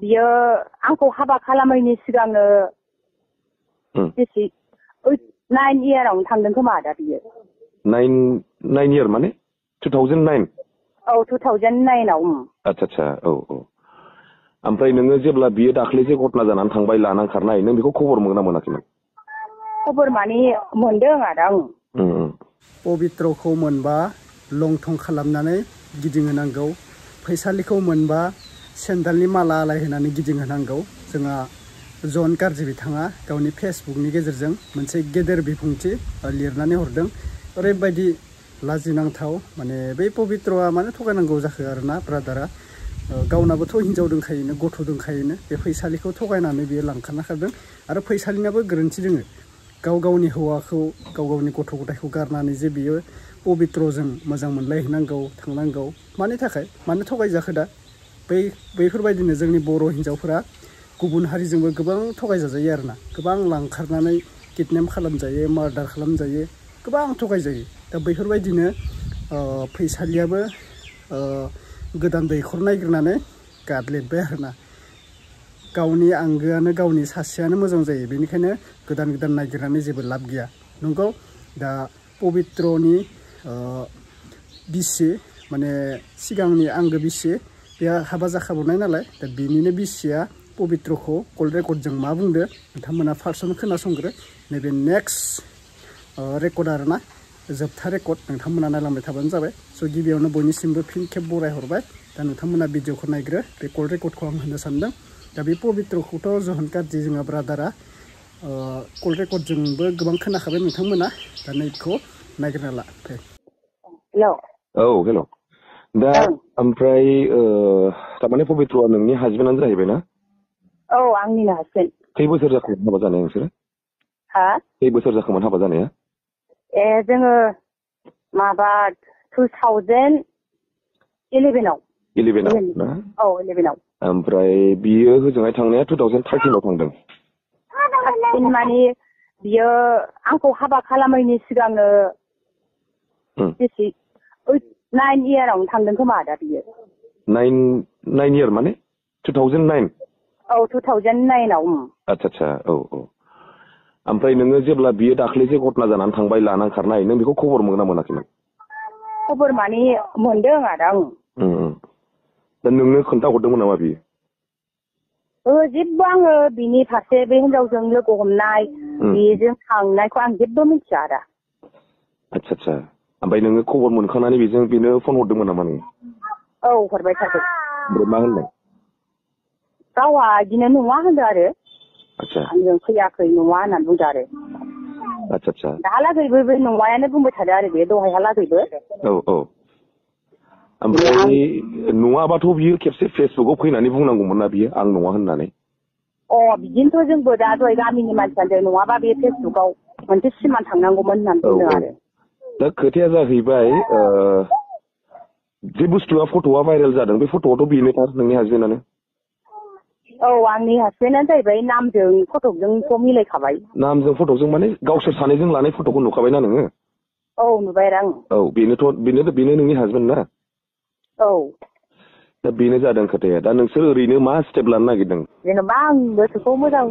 बियो आंखौ हाबा खालामैनि सिगांनो बेसे 9 इयारावनो थांदों खोमा दा बियो 9 इयार माने 2009 औ 2009 आव आच्छा औ ओमफ्राय नोङो जेब्ला बियो दाख्लैसो घटना जानानै थांबाय लानां खारनाय नों बेखौ खबर मोना मोनाखैमोन खबर माने मोनदों आदा पबित्रखौ मोनबा लंथं खालामनानै गिदिंहोनांगौ फैसालिखौ मोनबा सेन्डालनि माला आलायहोनानै गिदिंहोनांगौ जोंहा जन गारजि बिथाङा गावनि फेसबुकनि गेजेरजों मोनसे गेदेर बिबुंथि लिरनानै हरदों ओरैबायदि लाजिनांथाव माने बै पबित्रआ मानो थगायनांगौ जाखो आरोना ब्रादारा गावनाबोथ' हिन्जाव दंखायोनो गथ' दंखायोनो बे फैसालिखौ थगायनानै बियो लांखारना खारदों आरो फैसालिनाबो गोरोन्थि दोङो गावनि हौवाखौ गावनि गथ' गथायखौ गारनानै जे बियो पबित्रजों मोजां मोनलायहैनांगौ थांनांगौ मानि थाखाय मानो थगायजाखो दा बैफोरबायदिनो जोंनि बर' हिन्जावफोरा गुबुन हारिजोंबो गोबां थगायजाजायो आरोना गोबां लांखारनानै किडनेप खालामजायो मार्डार खालामजायो गोबां थगायजायो दा बैफोरबायदिनो फैसालियाबो गोदान दैखर नायगिरनानै गादलेदबाय आरोना गावनि आंगोआनो गावनि सासेयानो मोजां जायो बेनिखायनो गोदान नागिरनानै जेबो लाब गैया नंगौ दा पबित्रनि बिसि माने सिगांनि आंगो बिसि बेहा हाबा जाखाबावनाय नालाय दा बिनिनो बिसिया पबित्रखौ कल रेकर्डजों मा बुंदो नोंथांमोना फार्स्टआवनो खोनासंग्रो नैबे नेक्स्ट रेकर्ड आरोना जोबथा रेकर्ड नोंथांमोना नायलांबाय थाबानो जाबाय स' गिबियावनो बयनिसिमबो फिन खेब बरायहरबाय दा नोंथांमोना भिडिअखौ नायग्रो बे कल रेकर्डखौ आं होनो सानदों दा बे पबित्रखौथ' जहन गाज्रि जोंहा ब्रादारा कल रेकर्डजोंबो गोबां खोनाखाबाय नोंथांमोना दा नैखौ नायग्रोना ला हेल' दा ओमफ्राय थारमाने पबित्रआ नोंनि हासबेन्डआनो जाहैबाय ना औ आंनिनो हासबेन्ड खै बोसोर जाखोमोन हाबा जानाया नोंसोरो खै बोसोर जाखोमोन हाबा जानाया जोङो माबा 2011 आव ना औ 11 आव ओमफ्राय बियो होजोंहाय थांनाया 2013 आव थांदों माने बियो आंखौ हाबा खालामैनि सिगांनो बेसे 9 इयारावनो थांदों खोमा दा बियो 9 इयार माने 2009 औ 2009 आव आच्छा औ ओमफ्राय नोङो जेब्ला बियो दाख्लैसो घटना जानानै थांबाय लानां खारनाय नों बेखौ खबर मोना मोनाखैमोन खबर माने मोनदों आदा दा नोंनो खोन्थाहरदोंमोन नामा बियो जेबो आङो बिनि फारसे बे हिनजावजों लोगो हमनाय बेजों थांनायखौ आं जेबो मिथिया आदा आच्छा ओमफ्राय नोङो खबर मोनखांनानै बेनो फन हरदोंमोन नामा नोङो औ हरबाय थादों ओमफ्राय मा होनदों गावहा बिदिनो नङा होनदों आरो आच्छा आंजों फैयाखै नङा होननानै बुंदों आरो आच्छा दाहालागैबो बे नङायानो बुंबाय थादों आरो बे दहायहालागैबो औ ओमफ्राय नङाबाथ' बियो खेबसे फेसबुकआव फैनानै बुंनांगौमोन ना बियो आं नङा होननानै बिदिनोथ' जोंबो दा दहाय गामिनि मानसियानो नङाबा बे फेसबुकआव मोनसे सिमान थांनांगौमोन होननानै बुंदों आरो दा खोथाया जाहैबाय जे बुस्थुआ फट'आ भाइरेल जादों बे फट'आथ' बेनोथार नोंनि हासबेन्डआनो आंनि हासबेन्डआनो जाहैबाय नामजों फट'जोंथ' मिलायखाबाय नामजों फट'जों माने गावसोर सानैजों लानाय फट'खौ नुखाबायना नोङो नुबाय आरो आं बेनो नोंनि हासबेन्ड ना दा बेनो जादों खोथाया दा नोंसोर ओरैनो मा स्टेप लानो नागिरदों जेनेबा आं गोसोखौ मोजां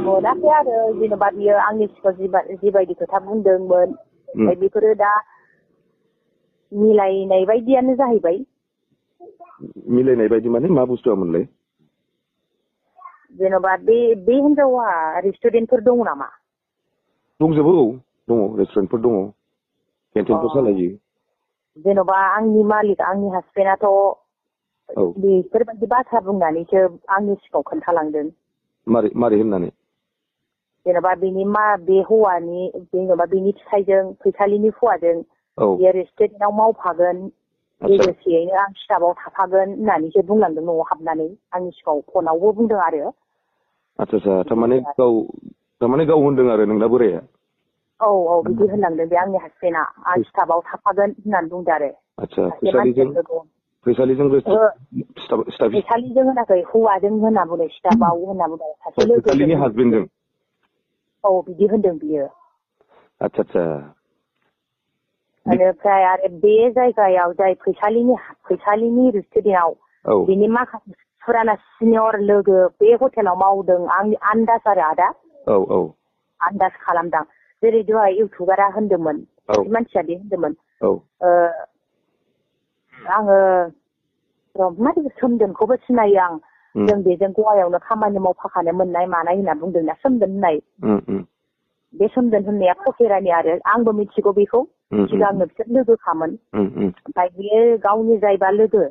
मोनाखै आरो जेनेबा बियो आंनि सिगाङाव जिबायदि खोथा बुंदोंमोन बेफोरो दा मिलायनाय बायदियानो जाहैबाय मिलायनाय बायदि माने मा बुस्थुआमोनलाय जेनेबा बे हिनजावा रेस्टुरेन्टफोर दङ नामा दंजोबो दङ रेस्टुरेन्टफोर दङ केन्टिनफोर सालायो जेन'बा आंनि मालिक आंनि हासबेन्डआथ' बेफोरबायदि बाथ्रा बुंनानैसो आंनि सिगाङाव खोन्थालांदों मारै होननानै जेन'बा बे हौवानि जेन'बा बेनि फिसायजों फैसालिनि हौवाजों बे रेस्टुरेन्टआव मावफागोन लोगोसेयैनो आं स्टाफआव थाफागोन होननानैसो बुंलांदों न'आव हाबनानै आंनि सिगाङाव फनावबो बुंदों आरो आच्छा थारमाने गाव होनदों आरो नोंना बोराया बिदि होनलांदों बे आंनि हासबेन्डआ आं स्टाफआव थाफागोन होननानै बुंदों आरो आच्छा फैसालिजों होनाखै हौवाजों होनना बुंदों स्टाफआव होनना बुंदों सासे फैसालिनि हासबेन्डजों बिदि होनदों बियो आच्छा बेनिफ्राय आरो बे जायगायाव जाय फैसालिनि रेस्टुरेन्टआव बिनि माखासे फुराना सिनियर लोगो बे हटेलाव मावदों आंनि आन्दाज आरो आदा आन्दाज खालामदां जेरै दहाय इउटुबारा होनदोंमोन मानसिया बे होनदोंमोन आङो माने सोमदोनखौबो सिनायो आं जों बेजों गवायावनो खामानि मावफाखानो मोननाय मानाय होनना बुंदोंना सोमदोन होननाय बे सोमदोन होननाया फकेरानि आरो आंबो मिथिगौ बेखौ सिगांनो बिसोर लोगोखामोन ओमफ्राय बियो गावनि जायबा लोगो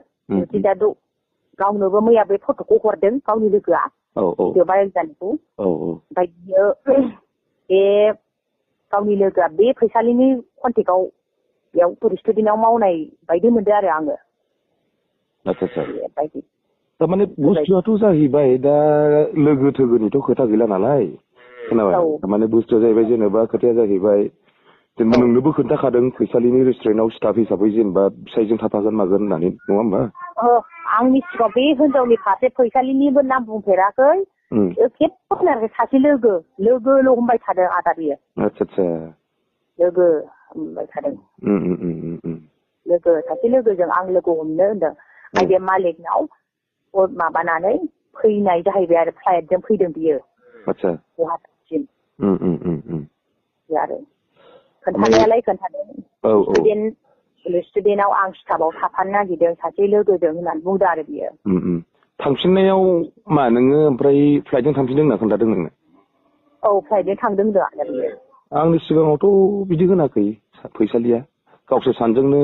दा गावनोबो मैया बे फट'खौ हरदों गावनि लोगोआ भिडिअ भाइरेल जानायखौ ओमफ्राय बियो बे गावनि लोगोआ बे फैसालिनि कन्टेक्टआव बेयाव रेस्टुरेन्टआव मावनाय बायदि मोनदों आरो आङो बायदि तारमाने बुस्थुआथ' जाहैबाय दा लोगो थोगोनिथ' खोथा गैला नालाय खोनाबाय तारमाने बुस्थुआ जाहैबाय जेनेबा खोथाया जाहैबाय जेनेबा नोंनोबो खोन्थाखादों फैसालिनि रेस्टुरेन्टआव स्टाफ हिसाबै जेनेबा फिसायजों थाफागोन मागोन होननानै नङा होमबा आंनि सिगाङाव बे हिनजावनि फारसे फैसालिनिबो नाम बुंफेराखै खेबसे सासे लोगोल' हमबाय थादों आदा बियो आतसा लोगो हमबाय थादों लोगो सासे लोगोजों आं लोगो हमनो होनदों ओमफ्राय बे मालिकनाव माबानानै फैनाय जाहैबाय आरो फ्लाइटजों फैदों बियो गुवाहाटिसिम आरो खोन्थानायालाय खोन्थादों रेस्टुरेन्टआव आं स्टाफआव थाफानो नागिरदों सासे लोगोजों होननानै बुंदों आरो बियो थांफिननायाव मा नोङो ओमफ्राय फ्लाइटजों थांफिनदों होनना खोन्थादों नोंनो फ्लाइटजों थांदों होनदों आरो बियो आंनि सिगाङावथ' बिदि होनाखै फैसालिया गावसोर सानजोंनो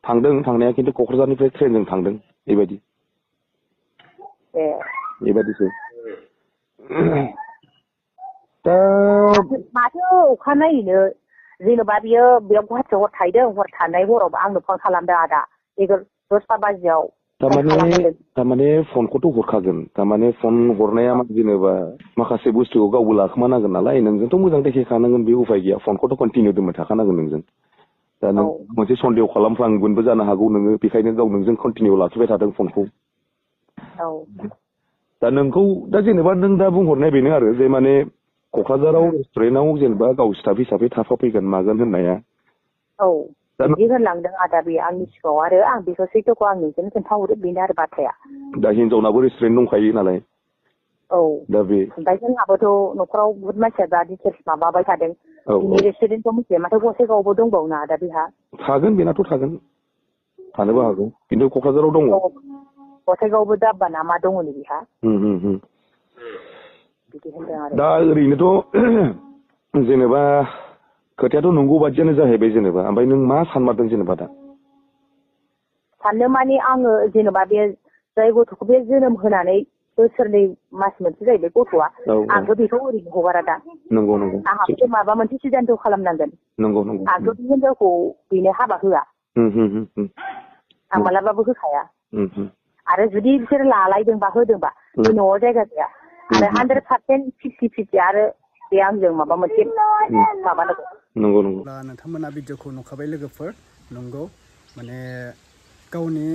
थांदों थांनाया खिन्थु क'क्राझारनिफ्राय ट्रेनजों थांदों बेबायदि बेबायदिसो दा माथो अखानायैनो जेन'बा बियो बेयाव गुवाहाटियाव हर थाहैदों हर थानाय हराव आंनो फन खालामदों आदा 10ता बाजियाव तारमाने फनखौथ' हरखागोन तारमाने फन हरनाया जेनेबा माखासे बुस्थुखौ गावबो लाखोमानांगोन नालाय नोंजोंथ' मोजां देखायखानांगोन बे उफाय गैया फनखौथ' कन्टिनिउ दोनबाय थाखानांगोन नोंजों दा नों मोनसे सन्देह खालामफ्लांगोनबो जानो हागौ नोङो बेखायनो गाव नोंजों कन्टिनिउ लाखिबाय थादों फनखौ दा नोंखौ दा जेनेबा नों दा बुंहरनाय बेनो आरो जे माने क'क्राझाराव रेस्टुरेन्टआव जेनेबा गाव स्टाफ हिसाबै थाफाफैगोन मागोन होननाया बिदि होनलांदों आदा बे आंनि सिगाङाव आरो आं बेखौ सैथोखौ आं नोंजों खोन्थाहरो बेनो आरो बाथ्राया दा हिनजावनाबो रेस्टुरेन्ट दंखायो नालाय दा बे ओमफ्राय जोंहाबोथ' न'खराव बुहुत मानसिया दा डिटेल्स माबाबाय थादों बिनि रेस्टुरेन्टखौ मिथिया माथो गसाइगावआवबो दंबावो ना आदा बेहा थागोन बेनाथ' थागोन थानोबो हागौ खिन्थु क'क्राझाराव दङ गसाइगावआवबो दाब्बा ना मा दङ नै बेहा दा ओरैनोथ' जेनेबा खोथायाथ' नंगौ बादियानो जाहैबाय जेनेबा ओमफ्राय नों मा सानमारदों जेनेबा दा साननो माने आङो जेनेबा बे जाय गथ'खौ बे जोनोम होनानै बोसोरनै मास मोनसे जाहैबाय गथ'आ आंथ' बेखौ ओरैनो हगारा दा नंगौ आंहाबो माबा मोनसे सिदान्थ' खालामनांगोन नंगौ आंथ' बे हिनजावखौ बेनो हाबा होआ आं मालाबाबो होखाया आरो जुदि बिसोर लालायदोंबा होदोंबा बे न'आव जायगा गैया आरो 100% 50-50 आरो बे आंजों माबा मोनसे माबानांगौ नंगौ नोंथांमोना भिडिअखौ नुखाबाय लोगोफोर नंगौ माने गावनि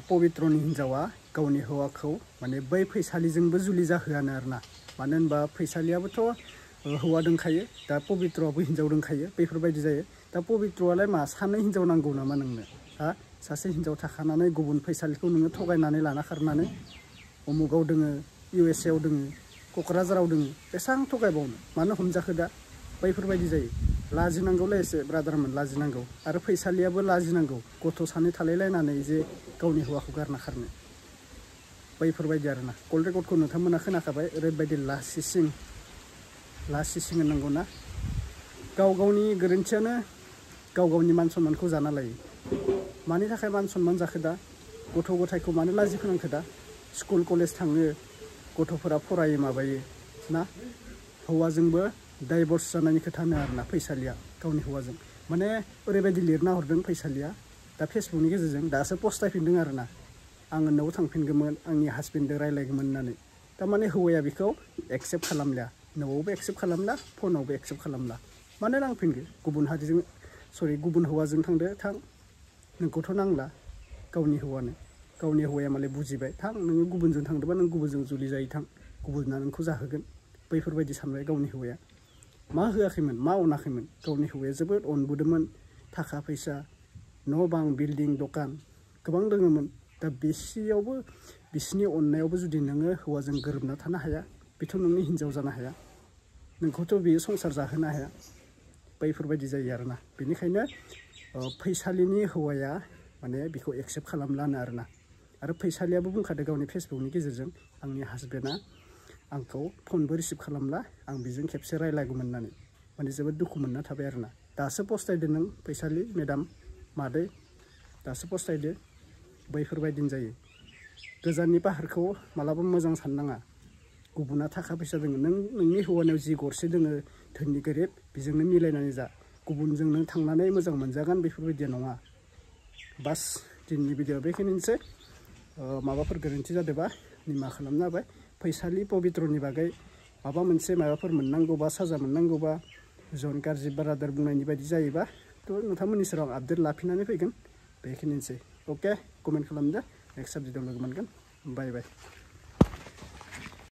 पबित्रनि हिन्जावा गावनि हौवाखौ माने बै फैसालिजोंबो जुलि जाहोआनो आरोना मानो होनबा फैसालियाबोथ' हौवा दंखायो दा पबित्रआबो हिन्जाव दंखायो बेफोरबायदि जायो दा पबित्रआलाय मा सानै हिन्जाव नांगौ नामा नोंनो सासे हिन्जाव थाखानानै गुबुन फैसालिखौ नोङो थगायनानै लाना खारनानै अमुगाव दोङो USA आव दोङो क'क्राझाराव दोङो बेसेबां थगायबावनो मानो हमजाखो दा बैफोरबायदि जायो लाजिनांगौलै एसे ब्रादारमोन लाजिनांगौ आरो फैसालियाबो लाजिनांगौ गथ' सानै थालायलायनानै जे गावनि हौवाखौ गारना खारनो बैफोरबायदि आरोना कल रेकर्डखौ नोंथांमोना खोनाखाबाय ओरैबायदि लासिसिं होननांगौ ना गाव गावनि गोरोन्थियानो गाव गावनि मान सन्मानखौ जाना लायो मानि थाखाय मान सन्मान जाखो दा गथ' गथायखौ मानो लाजि फोनांखो दा स्कुल कलेज थाङो गथ'फोरा फरायो माबायो ना हौवाजोंबो डाइभर्स जानायनि खोथानो आरोना फैसालिया गावनि हौवाजों माने ओरैबायदि लिरना हरदों फैसालिया दा फेसबुकनि गेजेरजों दासो पस्टायफिनदों आरोना आङो न'आव थांफिनगौमोन आंनि हासबेन्डजों रायज्लायगौमोन होननानै थारमाने हौवाया बेखौ एक्सेप्ट खालामलिया न'आवबो एक्सेप्ट खालामला फनावबो एक्सेप्ट खालामला मानो नांफिनगो गुबुन हौवाजों थां नोंखौथ' नांला गावनि हौवाया मालाय बुजिबाय थां नोङो गुबुनजों थांदोंबा नों गुबुनजों जुलि जायो थां गुबुना नोंखौ जाहोगोन बैफोरबायदि सानबाय गावनि हौवाया मा होआखैमोन मा अनाखैमोन गावनि हौवाया जोबोद अनबोदोंमोन थाखा फैसा न' बां बिल्डिं दखान गोबां दङमोन दा बेसेयावबो बिसिनि अननायावबो जुदि नोङो हौवाजों गोरोबना थानो हाया बेथ' नोंनि हिन्जाव जानो हाया नोंखौथ' बियो संसार जाहोनो हाया बैफोरबायदि जायो आरोना बेनिखायनो फैसालिनि हौवाया माने बेखौ एक्सेप्ट खालामलानो आरोना आरो फैसालियाबो बुंखादों गावनि फेसबुकनि गेजेरजों आंनि हासबेन्डआ आंखौ फनबो रिसिभ खालामला आं बिजों खेबसे रायलायगौमोन होननानै माने जोबोद दुखु मोनना थाबाय आरोना दासो पस्तायदो नों फैसालि मेडाम मादै दासो पस्तायदो बैफोरबायदिनो जायो गोजाननि पाहारखौ मालाबा मोजां साननाङा गुबुना थाखा फैसा दोङो नों नोंनि हौवानाव जि गरसे दोङो धोननि गोरिब बेजोंनो मिलायनानै जा गुबुनजों नों थांनानै मोजां मोनजागोन बेफोरबायदिया नङा बास दिनैनि भिडिअ बेखिनिसै माबाफोर गोरोन्थि जादोंबा निमाहा खालामना होबाय फैसालि पबित्रनि बागै माबा मोनसे माबाफोर मोननांगौबा साजा मोननांगौबा जन गाज्रि बारादार बुंनायनि बायदि जायोबा थ' नोंथांमोननि सेराव आपडेट लाफिननानै फैगोन बेखिनिसै अके कमेन्ट खालामदो नेक्स्ट साबजेक्टआव लोगो मोनगोन बाय बाय